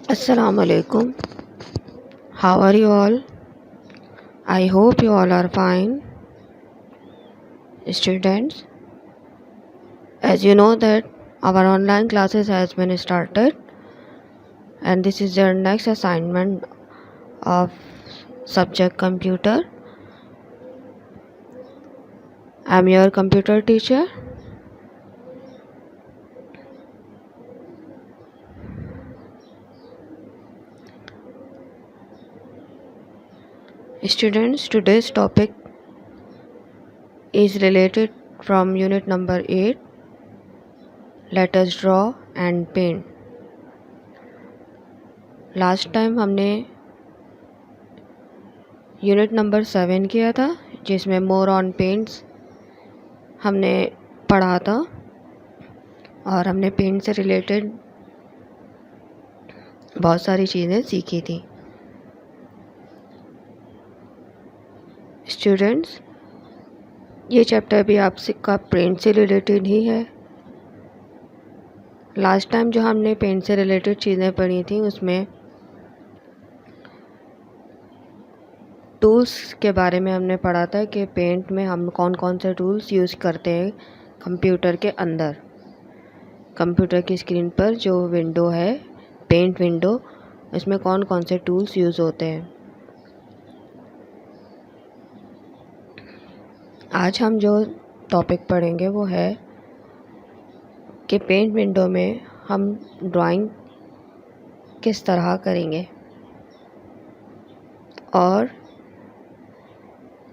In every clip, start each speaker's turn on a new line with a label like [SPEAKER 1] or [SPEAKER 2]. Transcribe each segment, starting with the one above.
[SPEAKER 1] Assalamu alaikum. How are you all? I hope you all are fine. Students, as you know that our online classes has been started and this is your next assignment of subject computer. I am your computer teacher. Students, today's topic is related from unit number 8. Let us draw and paint. Last time हमने unit number 7 किया था जिसमें more on paints हमने पढ़ा था और हमने paint से रिलेटेड बहुत सारी चीज़ें सीखी थी। स्टूडेंट्स, ये चैप्टर भी आपका पेंट से रिलेटेड ही है। लास्ट टाइम जो हमने पेंट से रिलेटेड चीज़ें पढ़ी थी उसमें टूल्स के बारे में हमने पढ़ा था कि पेंट में हम कौन कौन से टूल्स यूज़ करते हैं कंप्यूटर के अंदर। कंप्यूटर की स्क्रीन पर जो विंडो है पेंट विंडो, इसमें कौन कौन से टूल्स यूज़ होते हैं। आज हम जो टॉपिक पढ़ेंगे वो है कि पेंट विंडो में हम ड्राइंग किस तरह करेंगे और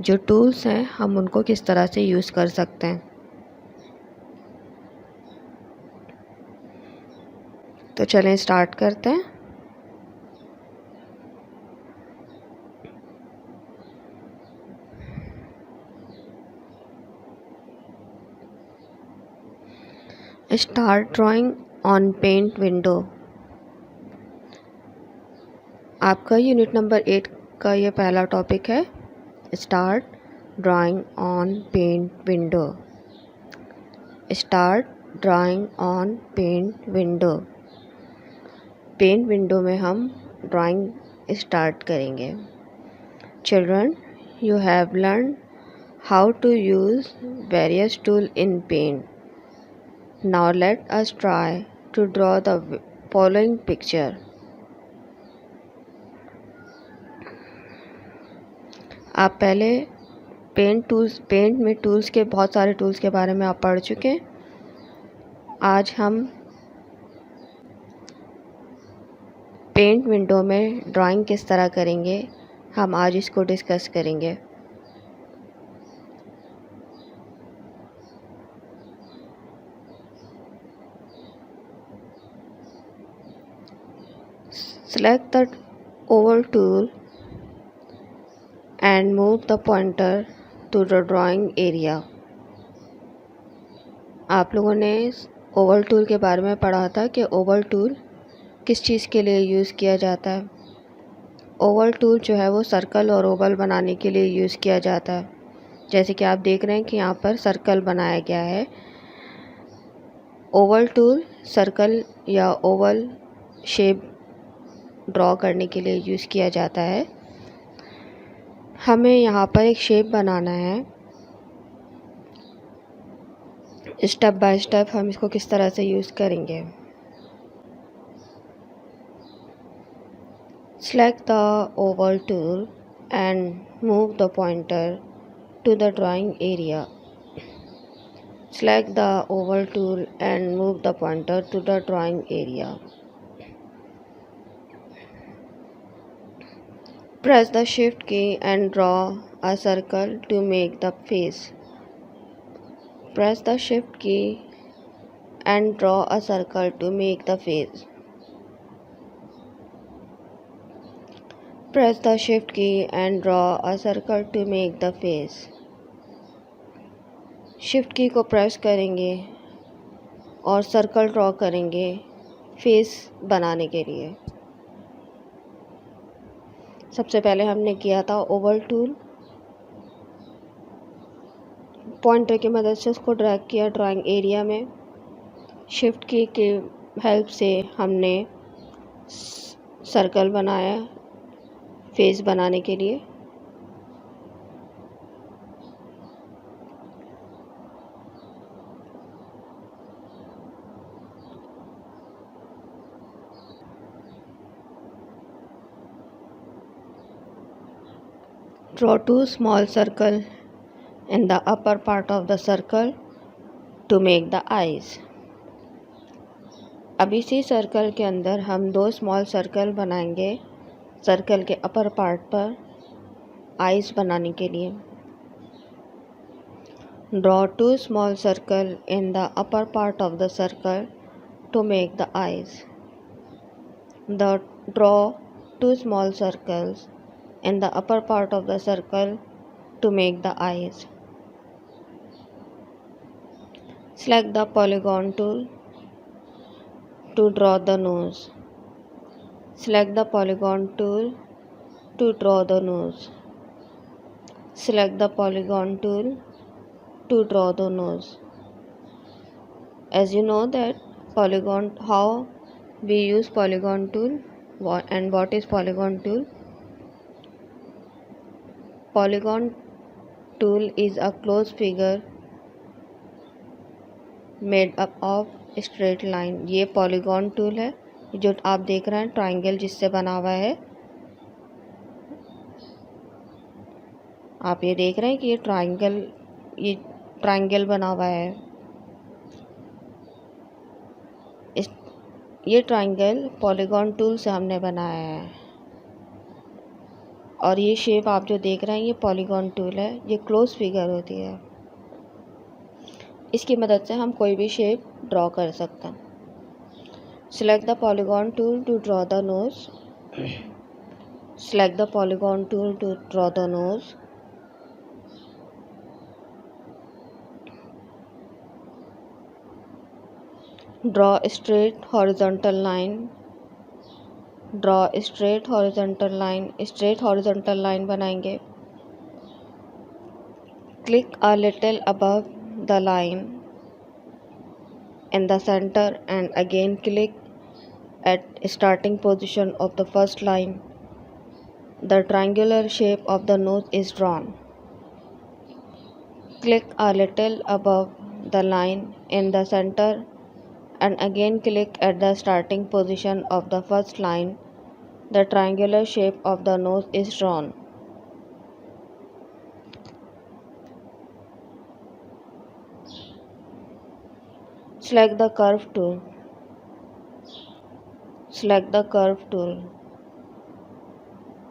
[SPEAKER 1] जो टूल्स हैं हम उनको किस तरह से यूज़ कर सकते हैं। तो चलें स्टार्ट करते हैं। Start drawing on paint window. आपका यूनिट नंबर 8 का ये पहला टॉपिक है, start drawing on paint window. Start drawing on paint window. Paint window में हम ड्राइंग स्टार्ट करेंगे। Children, you have learned how to use various tools in paint. Now let us try to draw the following picture. आप पहले paint में tools के बहुत सारे tools के बारे में आप पढ़ चुके हैं। आज हम पेंट विंडो में ड्राइंग किस तरह करेंगे, हम आज इसको डिस्कस करेंगे। Select the oval tool and move the pointer to the drawing area. आप लोगों ने ओवल टूल के बारे में पढ़ा था कि ओवल टूल किस चीज़ के लिए यूज़ किया जाता है। ओवल टूल जो है वो सर्कल और ओवल बनाने के लिए यूज़ किया जाता है। जैसे कि आप देख रहे हैं कि यहाँ पर सर्कल बनाया गया है। ओवल टूल सर्कल या ओवल शेप ड्रॉ करने के लिए यूज़ किया जाता है। हमें यहाँ पर एक शेप बनाना है। स्टेप बाय स्टेप हम इसको किस तरह से यूज़ करेंगे। Select the oval tool and move the pointer to the drawing area. Select the oval tool and move the pointer to the drawing area. Press the shift key and draw a circle to make the face. Press the shift key and draw a circle to make the face. Press the shift key and draw a circle to make the face. Shift की को press करेंगे और circle draw करेंगे face बनाने के लिए। सबसे पहले हमने किया था ओवल टूल, पॉइंटर की मदद से उसको ड्रैग किया ड्राइंग एरिया में। शिफ्ट की के हेल्प से हमने सर्कल बनाया फेस बनाने के लिए। Draw two small circle in the upper part of the circle to make the eyes। अब इसी सर्कल के अंदर हम दो स्मॉल सर्कल बनाएंगे सर्कल के अपर पार्ट पर आइज बनाने के लिए। Draw two small circle in the upper part of the circle to make the eyes। Draw two small circles in the upper part of the circle to make the eyes। Select the polygon tool to draw the nose। Select the polygon tool to draw the nose। Select the polygon tool to draw the nose। As you know that how we use polygon tool and what is polygon tool? Polygon tool is a closed figure made up of straight line। ये polygon tool है जो आप देख रहे हैं triangle जिससे बना हुआ है। आप ये देख रहे हैं कि ये ट्राइंगल बना हुआ है। ये ट्राइंगल पॉलीगॉन टूल से हमने बनाया है और ये शेप आप जो देख रहे हैं ये पॉलीगॉन टूल है। ये क्लोज फिगर होती है, इसकी मदद से हम कोई भी शेप ड्रॉ कर सकते हैं। Select the polygon tool to draw the nose। Select the polygon tool to draw the nose। Draw a straight horizontal line। Draw a straight horizontal line। Straight horizontal line बनाएंगे। Click a little above the line in the center and again click at starting position of the first line। The triangular shape of the nose is drawn। Click a little above the line in the center and again click at the starting position of the first line। The triangular shape of the nose is drawn। Select the curve tool। Select the curve tool।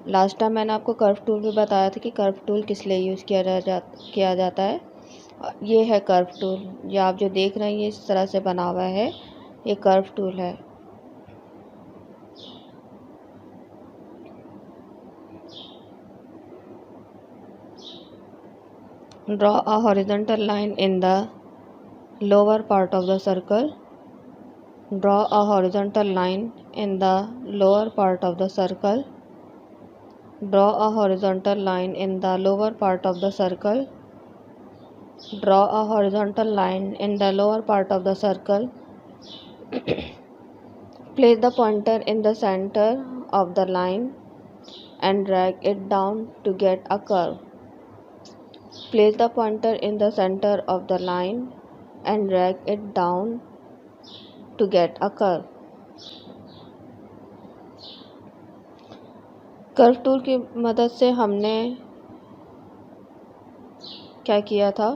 [SPEAKER 1] Last time मैंने आपको curve tool भी बताया था कि curve tool किस लिए use किया जाता है। ये है कर्व टूल, ये आप जो देख रहे हैं ये इस तरह से बना हुआ है, ये कर्व टूल है। Draw a horizontal line in the lower part of the circle। Draw a horizontal line in the lower part of the circle। Draw a horizontal line in the lower part of the circle। Draw a horizontal line in the lower part of the circle। Place the pointer in the center of the line and drag it down to get a curve। Place the pointer in the center of the line and drag it down to get a curve। Curve tool की मदद से हमने क्या किया था?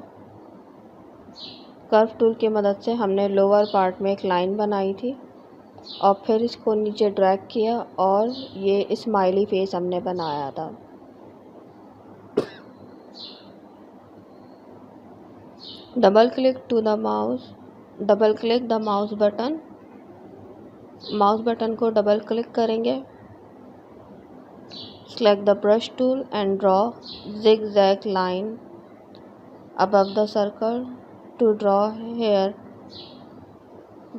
[SPEAKER 1] Curve tool की मदद से हमने लोअर पार्ट में एक लाइन बनाई थी और फिर इसको नीचे ड्रैग किया और ये स्माइली फेस हमने बनाया था। Double click the mouse button. Mouse button को डबल क्लिक करेंगे। Select the brush tool and draw zigzag line above the circle to draw hair।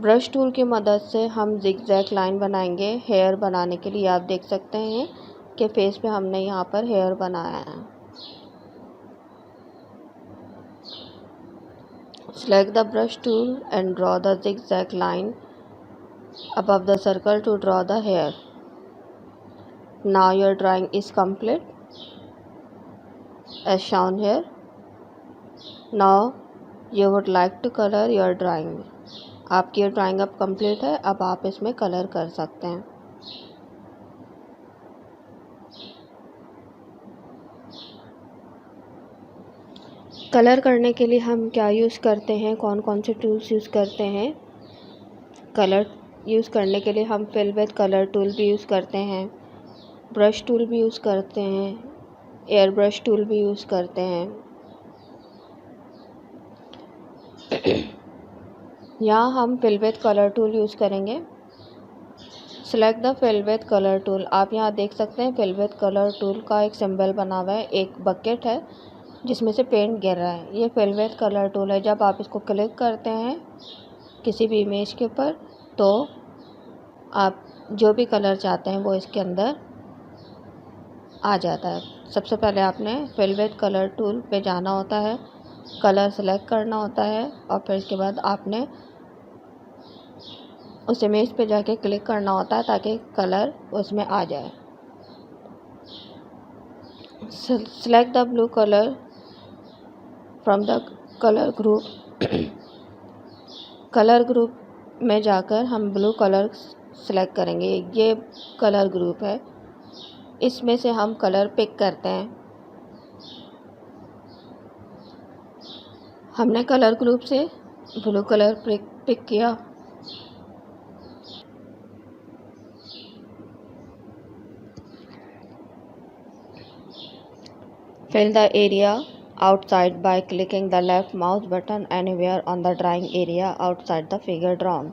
[SPEAKER 1] Brush tool की मदद से हम जिगजैग लाइन बनाएंगे हेयर बनाने के लिए। आप देख सकते हैं कि फेस पे हमने यहाँ पर हेयर बनाया है। Select the brush tool and draw the zigzag line above the circle to draw the hair। Now your drawing is complete as shown here. Now you would like to color your drawing. आपकी ये drawing अब complete है, अब आप इसमें colour कर सकते हैं। कलर करने के लिए हम क्या यूज़ करते हैं, कौन कौन से टूल्स यूज़ करते हैं? कलर यूज़ करने के लिए हम फिल विद कलर टूल भी यूज़ करते हैं, ब्रश टूल भी यूज़ करते हैं, एयर ब्रश टूल भी यूज़ करते हैं। यहाँ हम fill with colour tool use करेंगे। Select the fill with colour tool. आप यहाँ देख सकते हैं फिल विद कलर टूल का एक सिंबल बना हुआ है, एक बकेट है जिसमें से पेंट गिर रहा है। ये फिल विद कलर टूल है। जब आप इसको क्लिक करते हैं किसी भी इमेज के ऊपर तो आप जो भी कलर चाहते हैं वो इसके अंदर आ जाता है। सबसे पहले आपने फिल विद कलर टूल पे जाना होता है, कलर सेलेक्ट करना होता है और फिर इसके बाद आपने उस इमेज पे जाके क्लिक करना होता है ताकि कलर उसमें आ जाए। Select the blue colour from the colour group. Colour group में जाकर हम ब्लू कलर सेलेक्ट करेंगे। ये कलर ग्रुप है, इसमें से हम कलर पिक करते हैं। हमने कलर ग्रुप से ब्लू कलर पिक किया। Fill the area outside by clicking the left mouse button anywhere on the drawing area outside the figure drawn.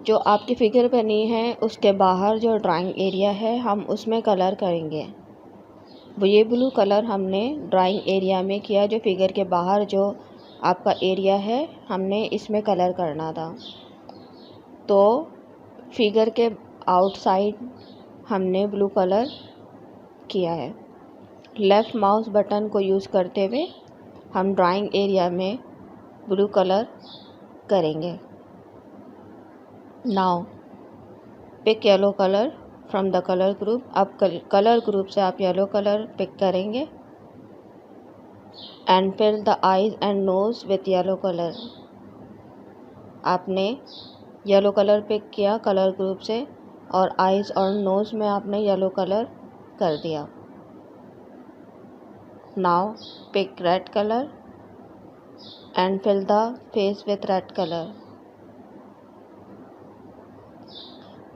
[SPEAKER 1] जो आपकी फिगर बनी है उसके बाहर जो ड्राइंग एरिया है हम उसमें कलर करेंगे। वो ये ब्लू कलर हमने ड्राइंग एरिया में किया, जो फिगर के बाहर जो आपका एरिया है हमने इसमें कलर करना था। तो फिगर के आउटसाइड हमने ब्लू कलर किया है। लेफ़्ट माउस बटन को यूज़ करते हुए हम ड्राइंग एरिया में ब्लू कलर करेंगे। Now pick yellow colour from the colour group. अब कलर ग्रुप से आप येलो कलर पिक करेंगे and fill the eyes and nose with yellow colour. आपने येलो कलर पिक किया कलर ग्रुप से और आइज़ और नोज़ में आपने येलो कलर कर दिया। Now pick red colour and fill the face with red colour.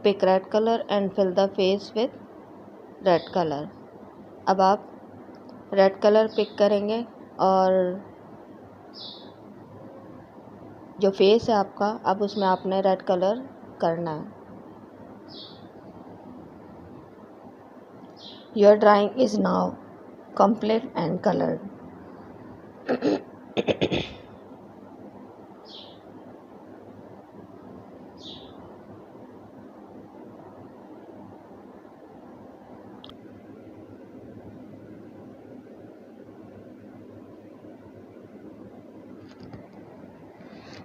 [SPEAKER 1] Pick red colour and fill the face with red colour. अब आप रेड कलर पिक करेंगे और जो फेस है आपका अब उसमें आपने रेड कलर करना है। Your drawing is now complete and colored.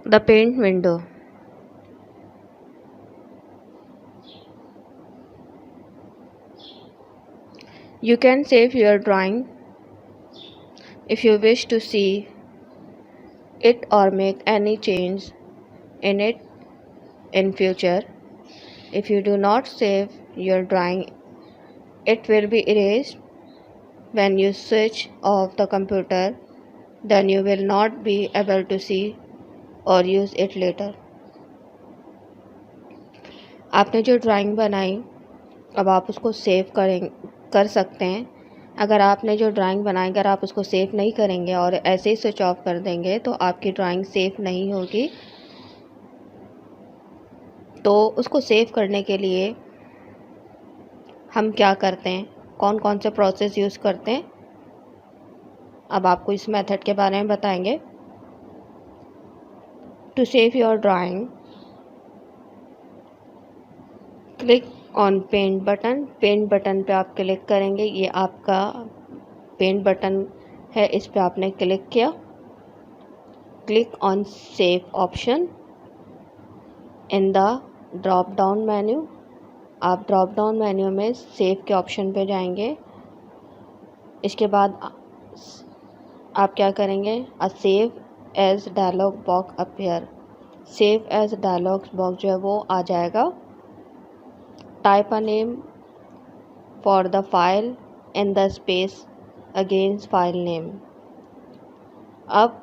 [SPEAKER 1] The paint window. You can save your drawing if you wish to see it or make any change in it in future. If you do not save your drawing, it will be erased when you switch off the computer. Then you will not be able to see or use it later. आपने जो drawing बनाई अब आप उसको save कर सकते हैं। अगर आपने जो ड्राइंग बनाई अगर आप उसको सेव नहीं करेंगे और ऐसे ही स्विच ऑफ कर देंगे तो आपकी ड्राइंग सेव नहीं होगी। तो उसको सेव करने के लिए हम क्या करते हैं, कौन कौन से प्रोसेस यूज़ करते हैं, अब आपको इस मेथड के बारे में बताएंगे। To save your drawing click on paint button. Paint button पे आप क्लिक करेंगे, ये आपका पेंट बटन है, इस पे आपने क्लिक किया। Click on save option in the drop down menu, आप ड्रॉप डाउन मेन्यू में सेव के ऑप्शन पे जाएंगे। इसके बाद आप क्या करेंगे, a save as dialog box appear, save as dialog box जो है वो आ जाएगा। Type a name for the file in the space against file name. अब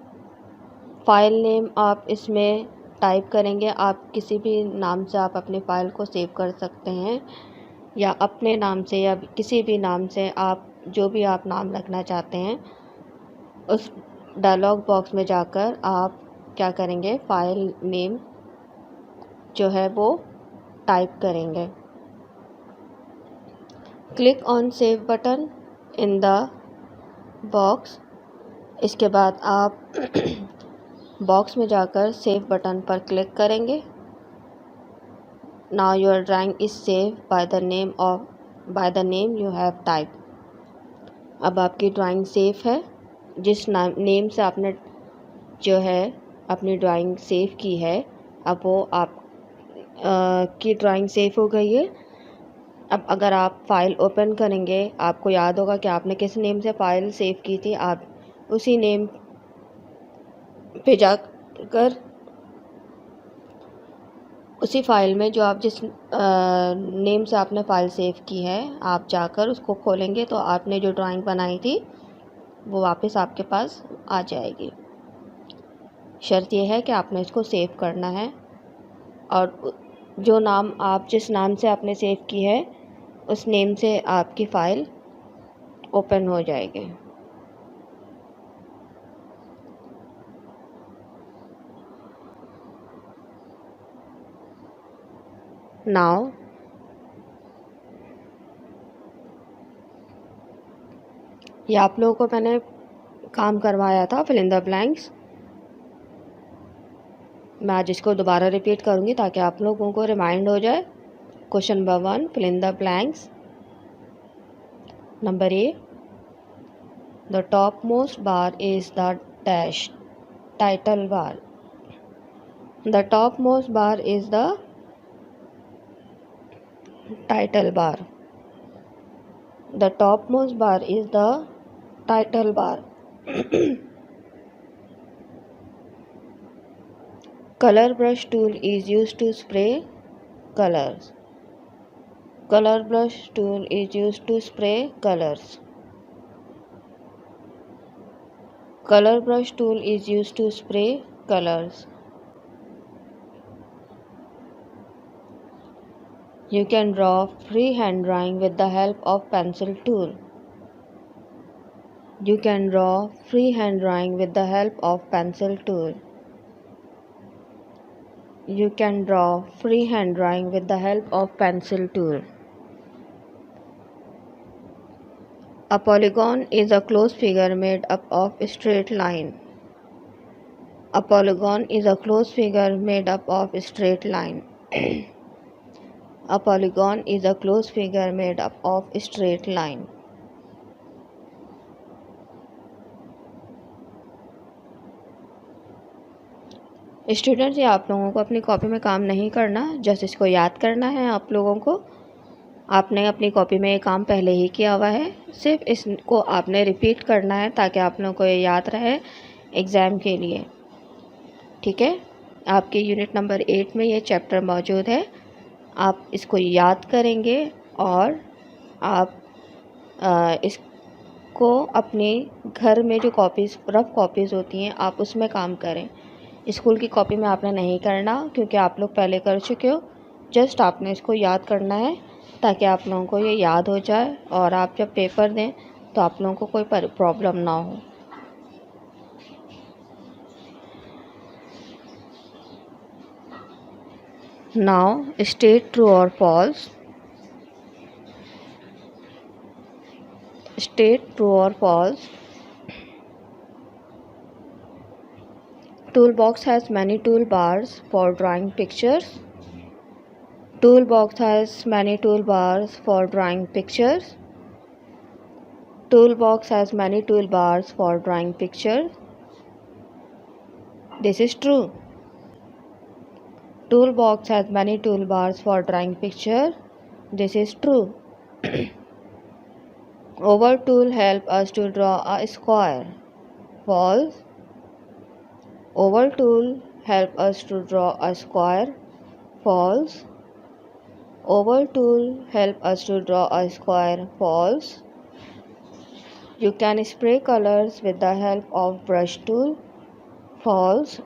[SPEAKER 1] फाइल नेम आप इसमें टाइप करेंगे, आप किसी भी नाम से आप अपनी फ़ाइल को सेव कर सकते हैं, या अपने नाम से या किसी भी नाम से आप जो भी आप नाम रखना चाहते हैं उस डायलॉग बॉक्स में जाकर आप क्या करेंगे, फ़ाइल नेम जो है वो टाइप करेंगे। Click on save button in the box. इसके बाद आप बॉक्स में जाकर सेव बटन पर क्लिक करेंगे। Now your drawing is save by the name you have type. अब आपकी ड्राइंग सेव है, जिस नेम से आपने जो है अपनी ड्राइंग सेव की है, अब वो आप की ड्राइंग सेव हो गई है। अब अगर आप फ़ाइल ओपन करेंगे, आपको याद होगा कि आपने किस नेम से फ़ाइल सेव की थी, आप उसी नेम पे जाकर उसी फ़ाइल में जो आप जिस नेम से आपने फ़ाइल सेव की है, आप जाकर उसको खोलेंगे तो आपने जो ड्राइंग बनाई थी वो वापस आपके पास आ जाएगी। शर्त यह है कि आपने इसको सेव करना है, और जो नाम आप जिस नाम से आपने सेव की है उस नेम से आपकी फ़ाइल ओपन हो जाएगी। नाउ ये आप लोगों को मैंने काम करवाया था, फिल इन द ब्लैंक्स। मैं आज इसको दोबारा रिपीट करूँगी ताकि आप लोगों को रिमाइंड हो जाए। Question number 1, fill in the blanks. Number A, the top most bar is the dash title bar. The top most bar is the title bar. The topmost bar is the title bar. Color brush tool is used to spray colors. Color brush tool is used to spray colors. Color brush tool is used to spray colors. You can draw freehand drawing with the help of pencil tool. You can draw freehand drawing with the help of pencil tool. You can draw freehand drawing with the help of pencil tool. A polygon is a closed figure made up of a straight line. A polygon is a closed figure made up of a straight line. A polygon is a closed figure made up of a straight line. Students, ये आप लोगों को अपनी copy में काम नहीं करना, just इसको याद करना है। आप लोगों को आपने अपनी कॉपी में ये काम पहले ही किया हुआ है, सिर्फ इसको आपने रिपीट करना है ताकि आप लोगों को ये याद रहे एग्ज़ाम के लिए। ठीक है, आपके यूनिट नंबर 8 में ये चैप्टर मौजूद है। आप इसको याद करेंगे और आप इसको अपने घर में जो कॉपीज़ रफ़ कॉपीज़ होती हैं आप उसमें काम करें। स्कूल की कॉपी में आपने नहीं करना क्योंकि आप लोग पहले कर चुके हो। जस्ट आपने इसको याद करना है ताकि आप लोगों को ये याद हो जाए और आप जब पेपर दें तो आप लोगों को कोई प्रॉब्लम ना हो। नाउ स्टेट ट्रू और false. State true or false. Toolbox has many toolbars for drawing pictures. Toolbox has many toolbars for drawing pictures. Toolbox has many toolbars for drawing pictures. This is true. Toolbox has many toolbars for drawing picture. This is true. Oval tool help us to draw a square. False. Oval tool help us to draw a square. False. Oval tool help us to draw a square. False. You can spray colors with the help of brush tool. False.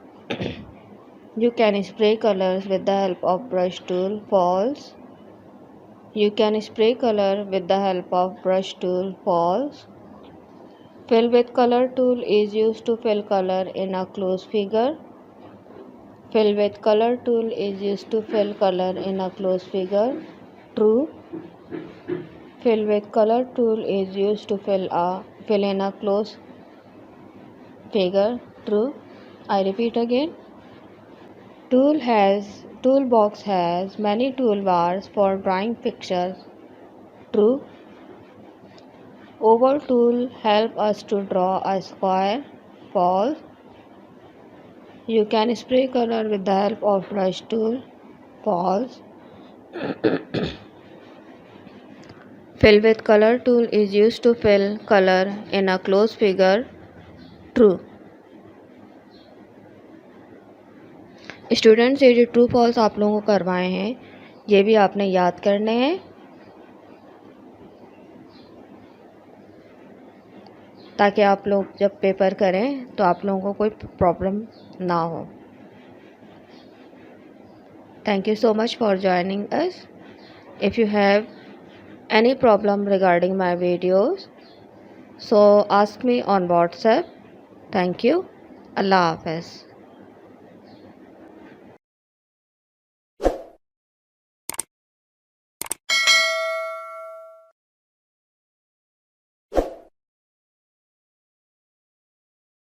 [SPEAKER 1] You can spray colors with the help of brush tool. False. You can spray color with the help of brush tool. False. Fill with color tool is used to fill color in a closed figure. Fill with color tool is used to fill color in a closed figure. True. Fill with color tool is used to fill in a closed figure. True. I repeat again. Toolbox has many toolbars for drawing pictures. True. Oval tool help us to draw a square. False. You can spray color with the help of brush tool. False. Fill with color tool is used to fill color in a closed figure. True. Students, ये जो true false आप लोगों को करवाए हैं ये भी आपने याद करने हैं ताकि आप लोग जब पेपर करें तो आप लोगों को कोई प्रॉब्लम ना हो. Thank you so much for joining us. If you have any problem regarding my videos, so ask me on WhatsApp. Thank you. Allah Hafiz.